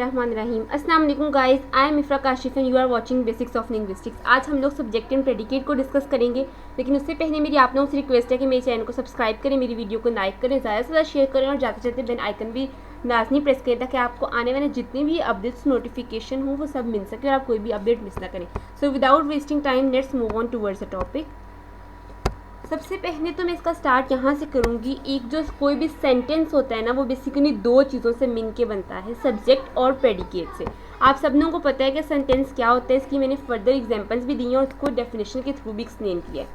रहीम अस्सलाम वालेकुम guys, I am Ifra Kashif and you are watching basics of linguistics. आज हम लोग सब्जेक्ट एंड प्रेडिकेट को डिस्कस करेंगे, लेकिन उससे पहले मेरी आप लोगों से रिक्वेस्ट है कि मेरे चैनल को सब्सक्राइब करें, मेरी वीडियो को लाइक करें, ज़्यादा से ज़्यादा शेयर करें और जाते जाते बेल आइकन भी लाजमी प्रेस करें ताकि आपको आने वाले जितने भी अपडेट्स नोटिफिकेशन हो वो सब मिल सके और आप कोई भी अपडेट मिस ना करें। So without wasting time let's move on towards the topic. सबसे पहले तो मैं इसका स्टार्ट यहाँ से करूँगी। एक जो कोई भी सेंटेंस होता है ना, वो बेसिकली दो चीज़ों से मिल के बनता है, सब्जेक्ट और प्रेडिकेट से। आप सब लोगों को पता है कि सेंटेंस क्या होता है, इसकी मैंने फर्दर एग्जांपल्स भी दी हैं और उसको डेफिनेशन के थ्रू भी एक्सप्लेन किया है।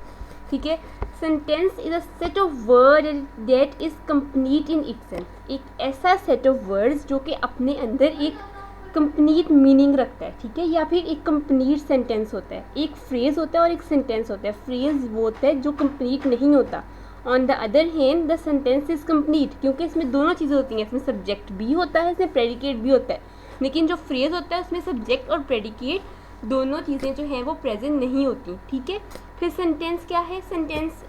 ठीक है, sentence is a set of word that is complete in itself. एक ऐसा सेट ऑफ वर्ड्स जो कि अपने अंदर एक कंप्लीट मीनिंग रखता है, ठीक है, या फिर एक कंप्लीट सेंटेंस होता है। एक फ्रेज़ होता है और एक सेंटेंस होता है। फ्रेज़ वो होता है जो कंप्लीट नहीं होता। On the other hand the sentence is complete, क्योंकि इसमें दोनों चीज़ें होती हैं, इसमें सब्जेक्ट भी होता है, इसमें प्रेडिकेट भी होता है। लेकिन जो फ्रेज़ होता है उसमें सब्जेक्ट और प्रेडिकेट दोनों चीज़ें जो हैं वो प्रेजेंट नहीं होती। ठीक है, फिर सेंटेंस क्या है? Sentence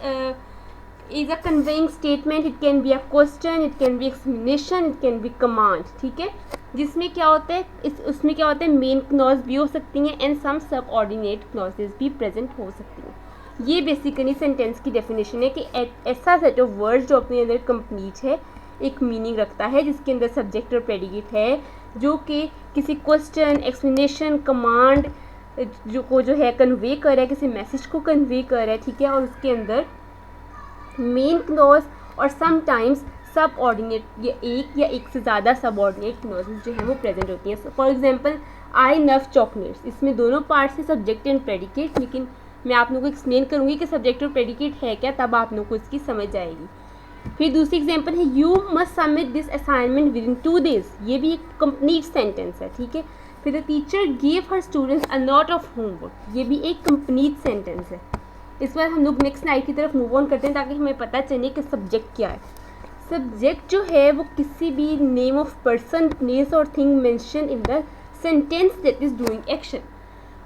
is a conveying statement, it can be a question, it can be explanation, it can be command. ठीक है, जिसमें क्या होता है, उसमें क्या होता है, मेन क्लॉज भी हो सकती हैं एंड सम सब ऑर्डिनेट क्लॉजेज भी प्रेजेंट हो सकती हैं। ये बेसिकली सेंटेंस की डेफिनेशन है कि ऐसा सेट ऑफ वर्ड्स जो अपने अंदर कंप्लीट है, एक मीनिंग रखता है, जिसके अंदर सब्जेक्ट और प्रेडिकेट है, जो कि किसी क्वेश्चन, एक्सप्लेनेशन, कमांड जो है कन्वे कर रहा है, किसी मैसेज को कन्वे कर रहा है। ठीक है, और उसके अंदर मेन क्लॉज और समटाइम्स सब ऑर्डिनेट या एक से ज़्यादा सब ऑर्डिनेट क्लॉजेज जो हैं वो प्रेजेंट होती हैं। For example, I love chocolates, इसमें दोनों पार्ट्स है, सब्जेक्ट एंड प्रेडिकेट। लेकिन मैं आप लोगों को एक्सप्लेन करूँगी कि सब्जेक्ट और प्रेडिकेट है क्या, तब आप लोगों को इसकी समझ आएगी। फिर दूसरी एग्जांपल है, you must submit this assignment with in 2 days। ये भी एक कंप्लीट सेंटेंस है। ठीक है, फिर the teacher give her students a lot of homework, ये भी एक कंप्लीट सेंटेंस है। इस बार हम लोग नेक्स्ट स्लाइड की तरफ मूव ऑन करते हैं ताकि हमें पता चले कि सब्जेक्ट क्या है। सब्जेक्ट जो है वो किसी भी नेम ऑफ पर्सन, प्लेस और thing mention in the sentence that is doing action.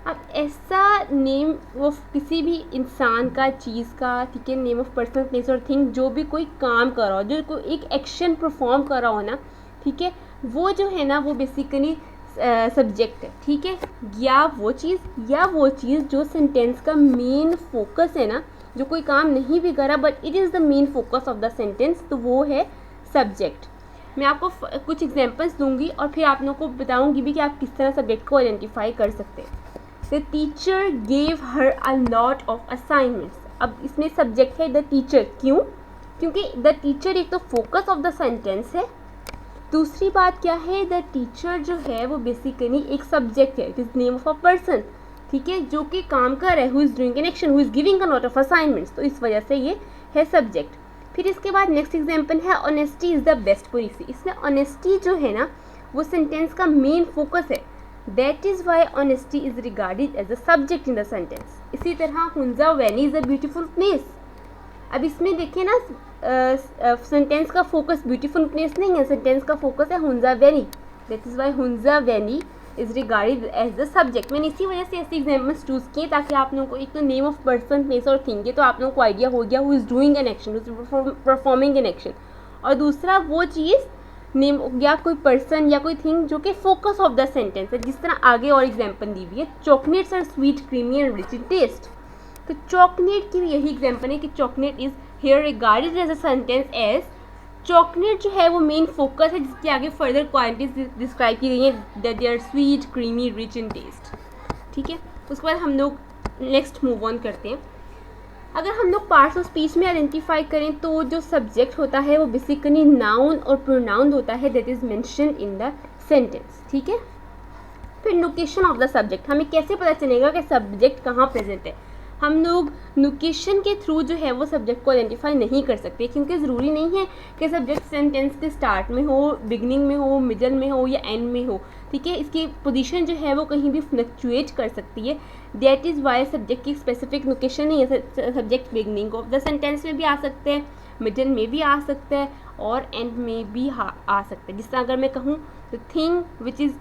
अब ऐसा नेम ऑफ किसी भी इंसान का, चीज़ का, ठीक है, नेम ऑफ पर्सन, प्लेस और थिंग जो भी कोई काम कर रहा हो, जो कोई एक एक्शन परफॉर्म कर रहा हो ना, ठीक है, वो जो है ना वो बेसिकली सब्जेक्ट है। ठीक है, या वो चीज़ जो सेंटेंस का मेन फोकस है ना, जो कोई काम नहीं भी करा but it is the main focus of the sentence, तो वो है सब्जेक्ट। मैं आपको कुछ एग्जांपल्स दूंगी और फिर आप लोगों को बताऊंगी भी कि आप किस तरह सब्जेक्ट को आइडेंटिफाई कर सकते हैं। The teacher gave her a lot of assignments. अब इसमें सब्जेक्ट है द टीचर, क्यों? क्योंकि द टीचर एक तो फोकस ऑफ द सेंटेंस है। दूसरी बात क्या है, द टीचर जो है वो बेसिकली एक सब्जेक्ट है, it is name of a person, ठीक है, जो कि काम कर रहा है, who is doing an action, who is giving a lot of assignments, तो इस वजह से ये है सब्जेक्ट। फिर इसके बाद नेक्स्ट एग्जांपल है, honesty is the best policy. इसमें ऑनेस्टी जो है ना वो सेंटेंस का मेन फोकस है, that is why honesty is regarded as a subject in the sentence. इसी तरह Hunza valley is a beautiful place. अब इसमें देखिए ना, सेंटेंस का फोकस ब्यूटीफुल प्लेस नहीं है, सेंटेंस का फोकस है Hunza valley, that is why Hunza valley is regarded as the subject. मैंने इसी वजह से ऐसे एग्जाम्पल्स चूज़ किए ताकि आप लोगों को एक तो नेम ऑफ पर्सन, प्लेस और थिंग है, तो आप लोगों को आइडिया हो गया who is doing an action, who is performing an action, और दूसरा वो चीज़ नेम या कोई पर्सन या कोई थिंग जो कि फोकस ऑफ द सेंटेंस है। जिस तरह आगे और एग्जाम्पल दी हुई है, chocolates are sweet, creamy and rich in taste. तो चॉकलेट की भी यही एग्जाम्पल है कि chocolate is here regarded as a sentence as, chocolate जो है वो मेन फोकस है, जिसके आगे फर्दर क्वालिटीज डिस्क्राइब की गई हैं, that they are sweet, creamy, rich in taste. ठीक है, उसके बाद हम लोग नेक्स्ट मूव ऑन करते हैं। अगर हम लोग पार्ट्स ऑफ स्पीच में आइडेंटिफाई करें तो जो सब्जेक्ट होता है वो बेसिकली नाउन और प्रोनाउन होता है, that is mention in the sentence. ठीक है, फिर लोकेशन ऑफ द सब्जेक्ट, हमें कैसे पता चलेगा कि सब्जेक्ट कहाँ प्रेजेंट है? हम लोग लोकेशन के थ्रू जो है वो सब्जेक्ट को आइडेंटिफाई नहीं कर सकते, क्योंकि ज़रूरी नहीं है कि सब्जेक्ट सेंटेंस के स्टार्ट में हो, बिगनिंग में हो, मिडल में हो या एंड में हो। ठीक है, इसकी पोजीशन जो है वो कहीं भी फ्लक्चुएट कर सकती है, दैट इज़ वाई सब्जेक्ट की स्पेसिफिक लोकेशन नहीं है। Subject beginning of the sentence में भी आ सकते हैं, मिडल में भी आ सकता है और एंड में भी आ सकता है। जिस तरह अगर मैं कहूँ the thing which is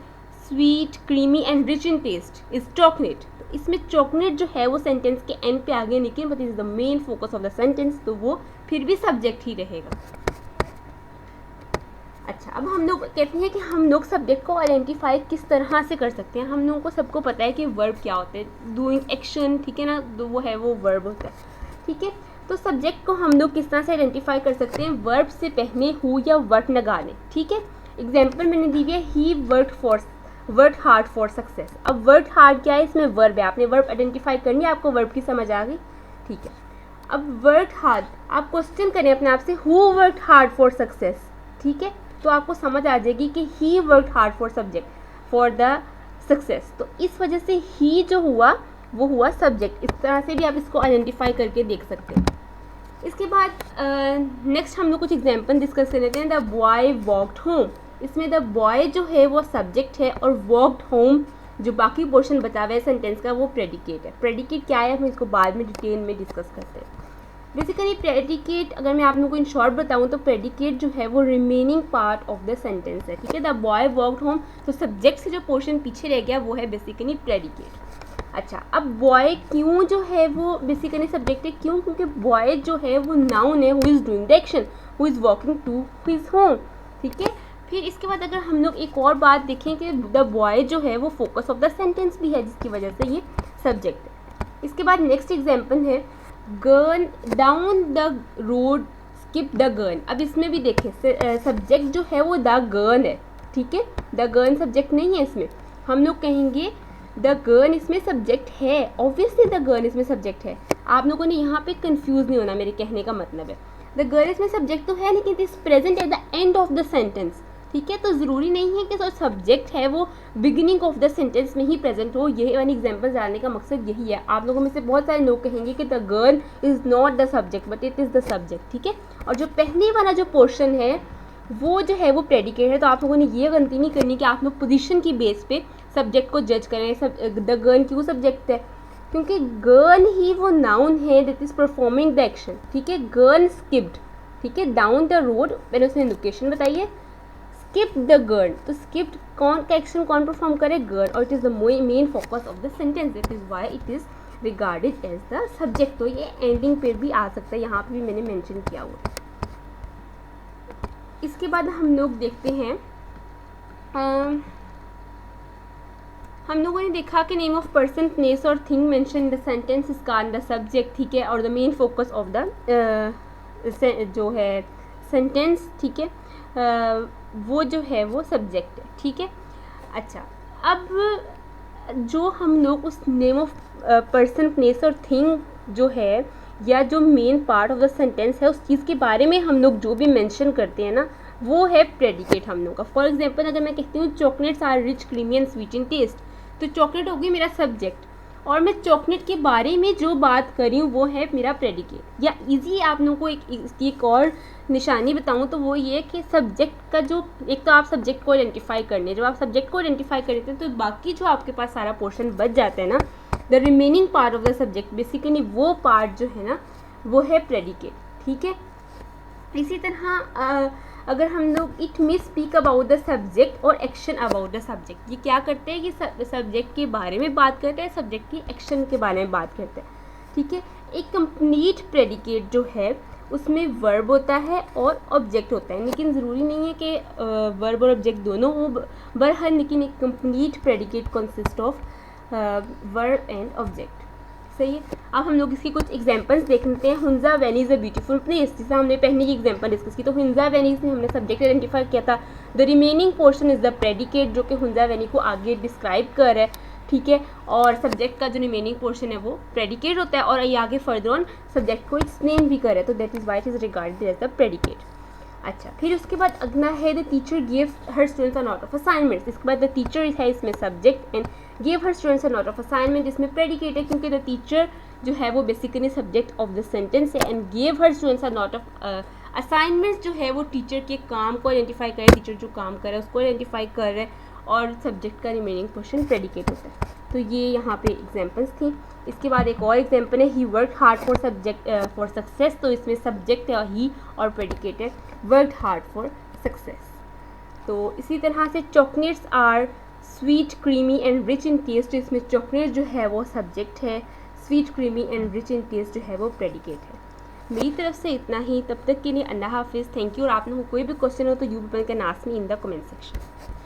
sweet, creamy and rich in taste is chocolate, तो इसमें चॉकलेट जो है वो सेंटेंस के एंड पे आ गया, लेकिन but is the main focus of the sentence, तो वो फिर भी सब्जेक्ट ही रहेगा। अच्छा, अब हम लोग कहते हैं कि हम लोग सब्जेक्ट को आइडेंटिफाई किस तरह से कर सकते हैं। हम लोगों को सबको पता है कि वर्ब क्या होते हैं, डूइंग एक्शन, ठीक है ना, वो है वो वर्ब होता है, ठीक है। तो सब्जेक्ट को हम लोग किस तरह से आइडेंटिफाई कर सकते हैं, वर्ब से पहले हु या वर्क लगा लें, ठीक है। एग्जाम्पल मैंने दी है, he work hard for success. अब वर्क हार्ड क्या है, इसमें वर्ब है, आपने वर्ब आइडेंटिफाई करनी है, आपको वर्ब की समझ आ गई, ठीक है। अब वर्क हार्ड, आप क्वेश्चन करें अपने आप से, who work hard for success, ठीक है, तो आपको समझ आ जाएगी कि he work hard for subject for the success. तो इस वजह से ही जो हुआ वो हुआ सब्जेक्ट। इस तरह से भी आप इसको आइडेंटिफाई करके देख सकते हैं। इसके बाद नेक्स्ट हम लोग कुछ एग्जांपल डिस्कस कर लेते हैं। द बॉय वॉकड होम, इसमें द बॉय जो है वो सब्जेक्ट है और वॉकड होम जो बाकी पोर्शन बचा हुआ है सेंटेंस का वो प्रेडिकेट है। प्रेडिकेट क्या है हम इसको बाद में डिटेल में डिस्कस करते हैं। बेसिकली प्रेडिकेट अगर मैं आप लोगों को इन शॉर्ट बताऊं तो प्रेडिकेट जो है वो remaining part of the sentence है, ठीक है। द बॉय वॉकड होम, तो सब्जेक्ट से जो पोर्शन पीछे रह गया वो है बेसिकली प्रेडिकेट। अच्छा, अब बॉय क्यों जो है वो बेसिकली सब्जेक्ट है, क्यों, क्योंकि बॉय जो है वो नाउन है, who is doing the action, who is walking to his home, ठीक है। फिर इसके बाद अगर हम लोग एक और बात देखें कि द बॉय जो है वो फोकस ऑफ द सेंटेंस भी है, जिसकी वजह से ये सब्जेक्ट है। इसके बाद नेक्स्ट एग्जाम्पल है, gun down the road skip the gun. अब इसमें भी देखें सब्जेक्ट जो है वो द गन है, ठीक है, द गन सब्जेक्ट नहीं है इसमें। हम लोग कहेंगे द गन इसमें सब्जेक्ट है, ऑब्वियसली द गन इसमें सब्जेक्ट है। आप लोगों ने यहाँ पे कंफ्यूज नहीं होना, मेरे कहने का मतलब है द गन इसमें सब्जेक्ट तो है लेकिन it is present at the end of the sentence, ठीक है। तो ज़रूरी नहीं है कि जो सब्जेक्ट है वो बिगिनिंग ऑफ द सेंटेंस में ही प्रेजेंट हो। यही वाली एग्जांपल डालने का मकसद यही है। आप लोगों में से बहुत सारे लोग कहेंगे कि the girl is not the subject but it is the subject, ठीक है। और जो पहले वाला जो पोर्शन है वो जो है वो प्रेडिकेट है। तो आप लोगों ने ये गलती नहीं करनी कि आप लोग पोजीशन की बेस पे सब्जेक्ट को जज करें। द गर्ल क्यों सब्जेक्ट है, क्योंकि गर्ल ही वो नाउन है that is performing the action, ठीक है। गर्ल स्किप्ड, ठीक है, डाउन द रोड, मैंने उसने लोकेशन बताइए, स्किप द गर्ल, तो स्किप्ड कौन का एक्शन कौन परफॉर्म करे, गर्ल, और it is the main focus of the sentence, that is why it is regarded as the subject. तो ये एंडिंग पे भी आ सकता है, यहाँ पे भी मैंने मेंशन किया हुआ। इसके बाद हम लोग देखते हैं, हम लोगों ने देखा कि नेम ऑफ पर्सन, प्लेस और thing mention in the sentence is called the subject, ठीक है, और the main focus of the जो है सेंटेंस, ठीक है, वो जो है वो सब्जेक्ट है, ठीक है। अच्छा, अब जो हम लोग उस नेम ऑफ पर्सन, प्लेस और थिंग जो है या जो main part of the sentence है उस चीज़ के बारे में हम लोग जो भी मेंशन करते हैं ना वो है प्रेडिकेट हम लोग का। फॉर एग्जांपल अगर मैं कहती हूँ chocolates are rich creamy and sweet in taste, तो चॉकलेट होगी मेरा सब्जेक्ट और मैं चॉकलेट के बारे में जो बात कर रही हूँ वो है मेरा प्रेडिकेट। या इजी आप लोगों को एक और निशानी बताऊँ तो वो ये कि सब्जेक्ट का जो एक तो आप सब्जेक्ट को आइडेंटिफाई करने, जब आप सब्जेक्ट को आइडेंटिफाई करते हैं तो बाकी जो आपके पास सारा पोर्शन बच जाता है ना, the remaining part of the subject, basically वो पार्ट जो है ना वो है प्रेडिकेट, ठीक है। इसी तरह अगर हम लोग it may speak about the subject और एक्शन अबाउट द सब्जेक्ट, ये क्या करते हैं कि सब्जेक्ट के बारे में बात करते हैं, सब्जेक्ट की एक्शन के बारे में बात करते हैं, ठीक है। एक कंप्लीट प्रेडिकेट जो है उसमें वर्ब होता है और ऑब्जेक्ट होता है, लेकिन ज़रूरी नहीं है कि वर्ब और ऑब्जेक्ट दोनों हो बहरहाल, लेकिन एक complete predicate consist of verb and object, सही है। अब हम लोग इसकी कुछ एग्जांपल्स देख लेते हैं। Hunza valley is a beautiful place, जैसे हमने पहले की एग्जांपल डिस्कस की, तो हुंजा वैली से हमने सब्जेक्ट आइडेंटिफाई किया था। The remaining portion is the predicate जो कि हुंजा वैली को आगे डिस्क्राइब कर रहा है, ठीक है, और सब्जेक्ट का जो रिमेनिंग पोर्शन है वो प्रेडिकेट होता है और ये आगे फर्दर ऑन सब्जेक्ट को एक्सप्लेन भी कर रहा है, तो that is why it is regarded as the predicate. अच्छा, फिर उसके बाद अगला है the teacher give her students a not of assignments. इसके बाद द टीचर है इसमें subject and give her students a not of assignment इसमें प्रेडिकेट है, क्योंकि द टीचर जो है वो basically subject of the sentence है and give her students a not of assignments जो है वो टीचर के काम को आइडेंटिफाई कर रहा है, टीचर जो काम कर रहा है उसको आइडेंटिफाई कर रहा है और सब्जेक्ट का रिमेनिंग पोर्शन प्रेडिकेट होता है। तो ये यहाँ पे एग्जांपल्स थी। इसके बाद एक और एग्जांपल है he work hard for for success, तो इसमें सब्जेक्ट है ही और प्रेडिकेट है वर्क हार्ड फॉर सक्सेस। तो इसी तरह से chocolates are sweet creamy and rich in taste, इसमें चॉकलेट जो है वो सब्जेक्ट है, sweet creamy and rich in taste जो है वो प्रेडिकेट है। मेरी तरफ से इतना ही, तब तक के लिए अल्लाह हाफिज़, थैंक यू। और आप लोगों को कोई भी क्वेश्चन हो तो you people can ask me in the comment section.